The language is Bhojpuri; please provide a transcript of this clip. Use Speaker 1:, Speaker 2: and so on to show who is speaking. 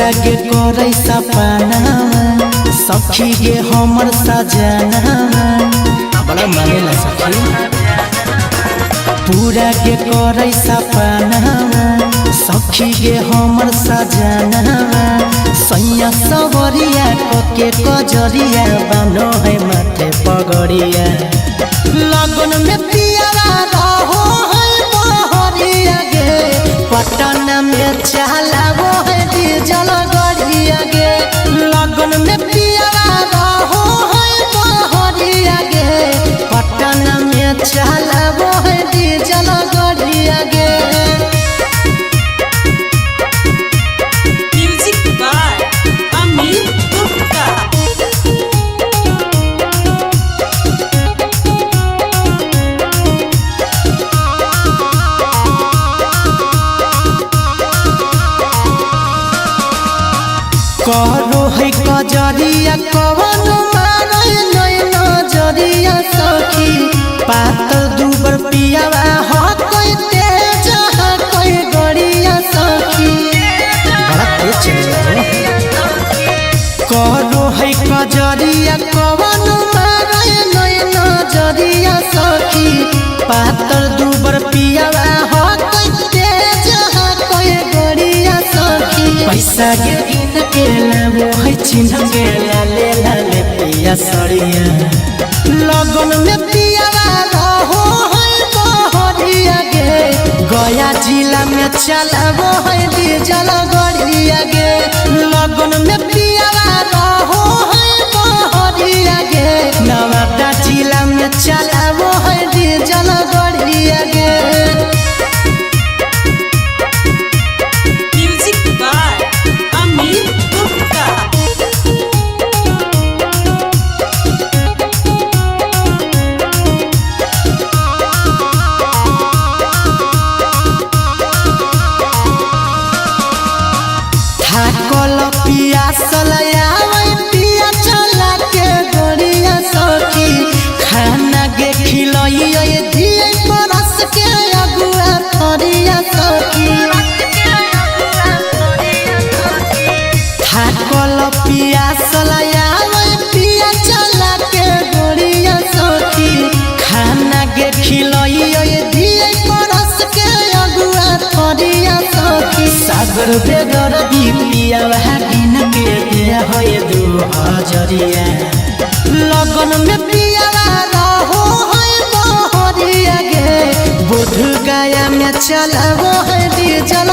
Speaker 1: पूरा गे करे सपना सखी गे हमर सजना बड़ा मानेला सखी पूरा गे करे सपना सखी गे हमर सजना सैया सवरिया के कजरिया बानो है माथे पगड़िया लगन में पियारा रहो है बहरिया गे पटन में चलावो है डीजल गड़िया गे लगन में पियारा रहो है बहरिया गे पटन में चलावो है डीजल गड़िया गे। करो है कजरिया कवन मारे नय नजरिया सखी पातल दुबर पियावा हो कोई तेज हो कोई गड़िया सखी बड़ा तेज करो है कजरिया कवन मारे नय नजरिया सखी पातल दुबर पियावा हो कोई तेज हो कोई गड़िया सखी पैसा गे के लाबो है चिन्ह के लाले लाले पिया सड़िया लगन में पियावा रहो है बहरिया गे गया जिला में चलाबो है डीजल गड़िया गे लगन में पियावा रहो है बहरिया गे नवादा जिला में चलाबो है डीजल गड़िया गे। थाकल पियासल आवे पिया चला के गड़िया सखी खाना गे खिलइए दिए बरस के अगुआ थरिया सखी थाकल पियासल आवे पिया चला के गड़िया सखी खाना गे खिलइए दिए बरस के अगुआ थरिया सखी सागर बेगर पिया दिन के दिया है 2000 लगन में पियावा रहो है बहरिया गे बोध गया में चलावो है डीजल